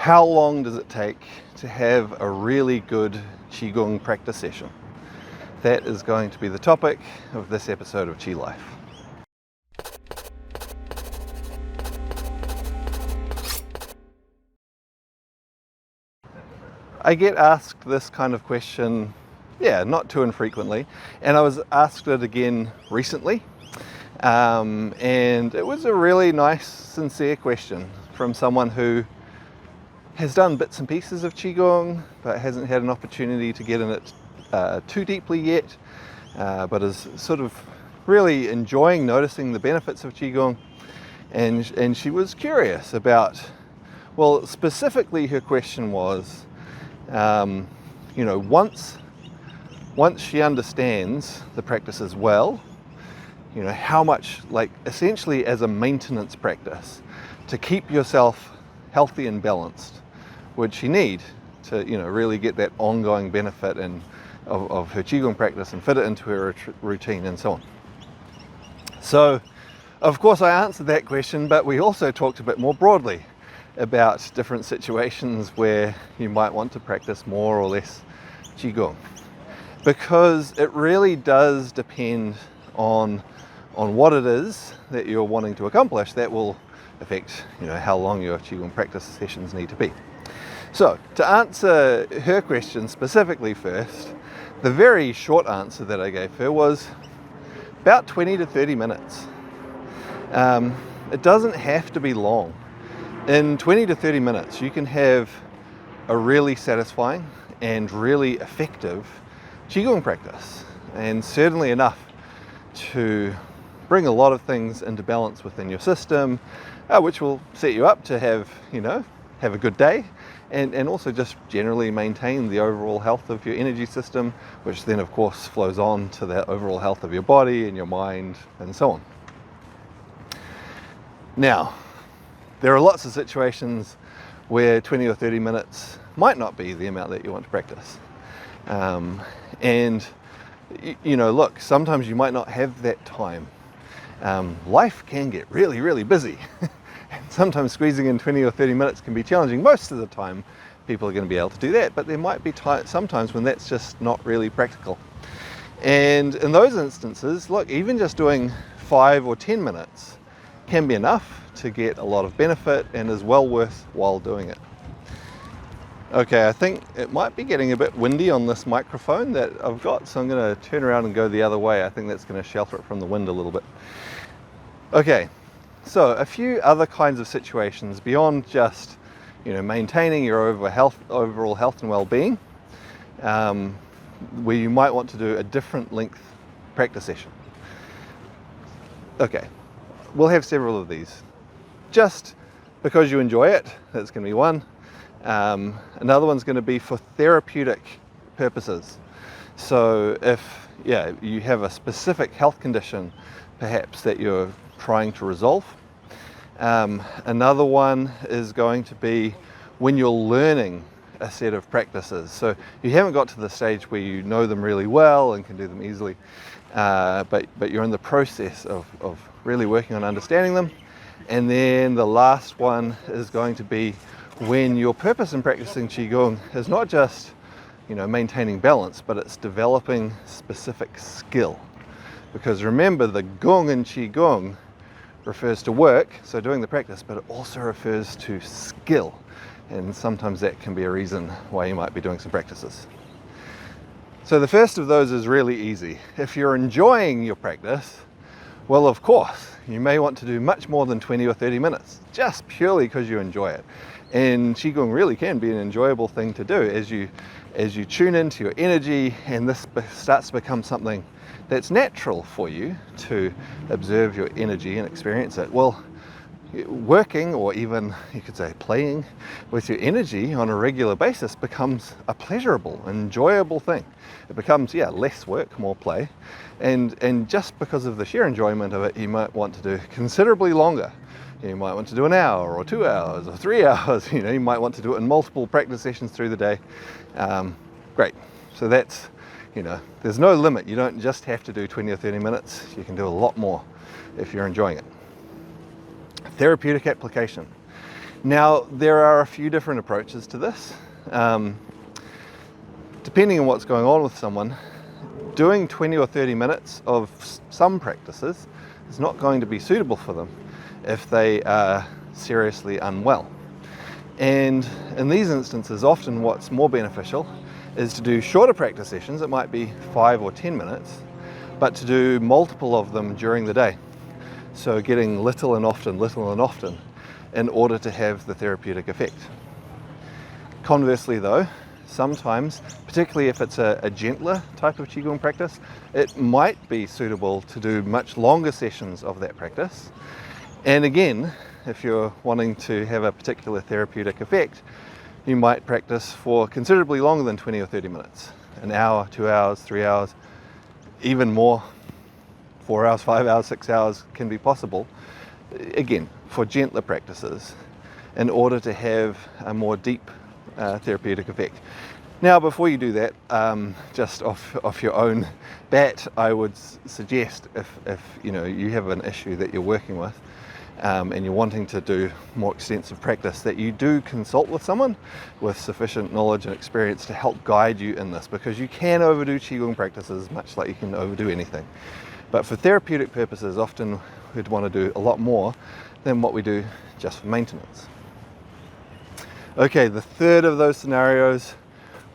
How long does it take to have a really good Qigong practice session? That is going to be the topic of this episode of Qi Life. I get asked this kind of question, not too infrequently, and I was asked it again recently, and it was a really nice, sincere question from someone who has done bits and pieces of Qigong, but hasn't had an opportunity to get in it too deeply yet, but is sort of really enjoying noticing the benefits of Qigong, and she was curious about, well, specifically her question was, once she understands the practices well, how much, like essentially as a maintenance practice, to keep yourself healthy and balanced, would she need to, really get that ongoing benefit of her Qigong practice and fit it into her routine and so on. So, of course, I answered that question, but we also talked a bit more broadly about different situations where you might want to practice more or less Qigong, because it really does depend on what it is that you're wanting to accomplish that will affect how long your Qigong practice sessions need to be. So, to answer her question specifically first, the very short answer that I gave her was about 20 to 30 minutes. It doesn't have to be long. In 20 to 30 minutes, you can have a really satisfying and really effective Qigong practice, and certainly enough to bring a lot of things into balance within your system, which will set you up to have a good day, and also just generally maintain the overall health of your energy system, which then of course flows on to the overall health of your body and your mind and so on. Now, there are lots of situations where 20 or 30 minutes might not be the amount that you want to practice. Look, sometimes you might not have that time. Life can get really, really busy. And sometimes squeezing in 20 or 30 minutes can be challenging. Most of the time, people are going to be able to do that, but there might be sometimes when that's just not really practical. And in those instances, look, even just doing 5 or 10 minutes can be enough to get a lot of benefit and is well worthwhile doing it. Okay, I think it might be getting a bit windy on this microphone that I've got, so I'm going to turn around and go the other way. I think that's going to shelter it from the wind a little bit. Okay, so a few other kinds of situations beyond just maintaining your overall health and well-being, where you might want to do a different length practice session. Okay, we'll have several of these. Just because you enjoy it, that's going to be one. Another one's going to be for therapeutic purposes. So if you have a specific health condition perhaps that you're trying to resolve. Another one is going to be when you're learning a set of practices. So you haven't got to the stage where you know them really well and can do them easily, but you're in the process of really working on understanding them. And then the last one is going to be when your purpose in practicing Qigong is not just maintaining balance, but it's developing specific skill. Because remember, the Gong in Qigong refers to work, so doing the practice, but it also refers to skill. And sometimes that can be a reason why you might be doing some practices. So the first of those is really easy. If you're enjoying your practice, well, of course, you may want to do much more than 20 or 30 minutes, just purely because you enjoy it. And Qigong really can be an enjoyable thing to do as you tune into your energy, and this starts to become something that's natural for you to observe your energy and experience it. Well, working, or even you could say playing with your energy on a regular basis becomes a pleasurable, enjoyable thing. It becomes, less work, more play. And just because of the sheer enjoyment of it, you might want to do considerably longer. You might want to do an hour or 2 hours or 3 hours. You might want to do it in multiple practice sessions through the day. Great. So that's, there's no limit. You don't just have to do 20 or 30 minutes. You can do a lot more if you're enjoying it. Therapeutic application. Now, there are a few different approaches to this. Depending on what's going on with someone, doing 20 or 30 minutes of some practices is not going to be suitable for them if they are seriously unwell. And in these instances, often what's more beneficial is to do shorter practice sessions. It might be 5 or 10 minutes, but to do multiple of them during the day. So getting little and often in order to have the therapeutic effect. Conversely though, sometimes, particularly if it's a gentler type of Qigong practice, it might be suitable to do much longer sessions of that practice. And again, if you're wanting to have a particular therapeutic effect, you might practice for considerably longer than 20 or 30 minutes. An hour, 2 hours, 3 hours, even more, 4 hours, 5 hours, 6 hours can be possible. Again, for gentler practices, in order to have a more deep therapeutic effect. Now, before you do that, just off your own bat, I would suggest if you have an issue that you're working with, and you're wanting to do more extensive practice, that you do consult with someone with sufficient knowledge and experience to help guide you in this, because you can overdo Qigong practices much like you can overdo anything. But for therapeutic purposes, often we'd want to do a lot more than what we do just for maintenance. Okay, the third of those scenarios,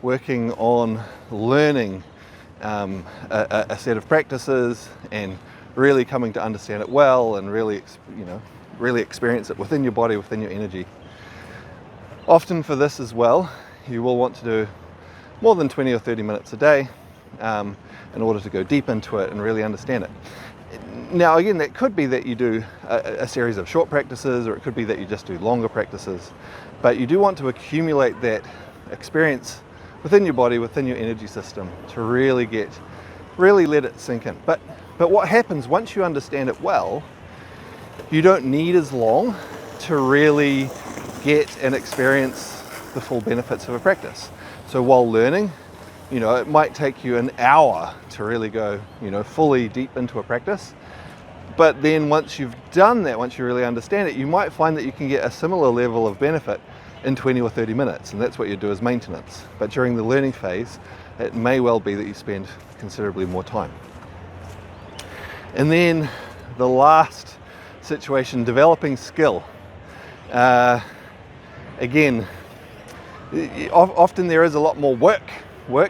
working on learning a set of practices and really coming to understand it well and really experience it within your body, within your energy. Often for this as well, you will want to do more than 20 or 30 minutes a day in order to go deep into it and really understand it. Now again, that could be that you do a series of short practices, or it could be that you just do longer practices, but you do want to accumulate that experience within your body, within your energy system, to really let it sink in. But what happens once you understand it well, you don't need as long to really get and experience the full benefits of a practice. So while learning, it might take you an hour to really go, fully deep into a practice. But then once you've done that, once you really understand it, you might find that you can get a similar level of benefit in 20 or 30 minutes, and that's what you do as maintenance. But during the learning phase, it may well be that you spend considerably more time. And then the last situation, developing skill. Again, often there is a lot more work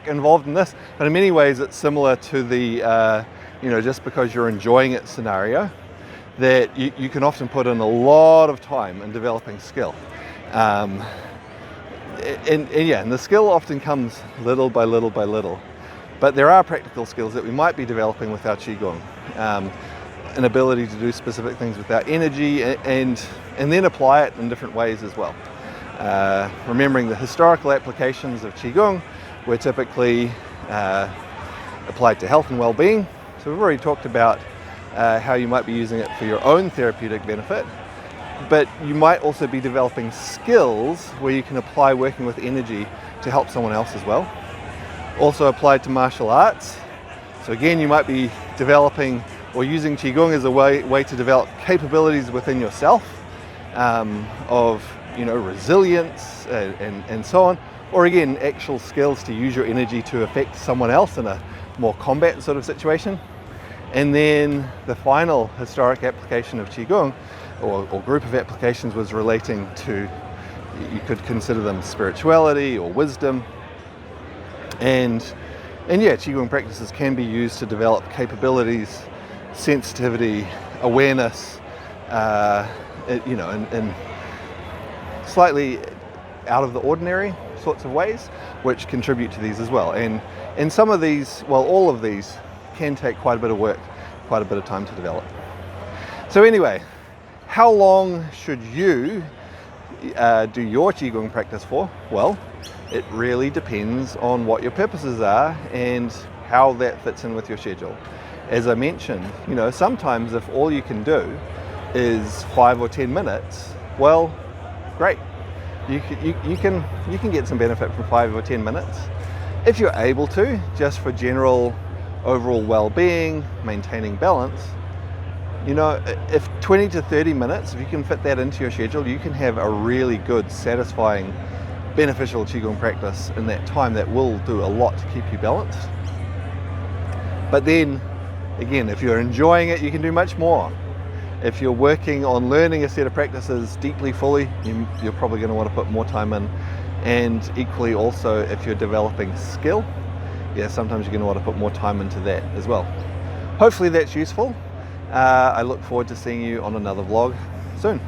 involved in this, but in many ways it's similar to the just because you're enjoying it scenario, that you can often put in a lot of time in developing skill. And the skill often comes little by little by little. But there are practical skills that we might be developing with our Qigong. An ability to do specific things with our energy and then apply it in different ways as well. Remembering the historical applications of Qigong were typically applied to health and well-being. So we've already talked about how you might be using it for your own therapeutic benefit, but you might also be developing skills where you can apply working with energy to help someone else as well. Also applied to martial arts. So again, you might be developing or using Qigong as a way to develop capabilities within yourself of resilience and so on. Or again, actual skills to use your energy to affect someone else in a more combat sort of situation. And then the final historic application of Qigong, or group of applications, was relating to, you could consider them spirituality or wisdom. And Qigong practices can be used to develop capabilities, sensitivity, awareness, in slightly out of the ordinary sorts of ways, which contribute to these as well. And some of these, all of these can take quite a bit of work, quite a bit of time to develop. So anyway, how long should you do your Qigong practice for? Well, it really depends on what your purposes are and how that fits in with your schedule. As I mentioned, sometimes if all you can do is 5 or 10 minutes, well, great. You can get some benefit from 5 or 10 minutes. If you're able to, just for general overall well-being, maintaining balance, You know, if 20 to 30 minutes, if you can fit that into your schedule, you can have a really good, satisfying, beneficial Qigong practice in that time that will do a lot to keep you balanced. But then, again, if you're enjoying it, you can do much more. If you're working on learning a set of practices deeply, fully, you're probably going to want to put more time in. And equally also, if you're developing skill, yeah, sometimes you're going to want to put more time into that as well. Hopefully that's useful. I look forward to seeing you on another vlog soon.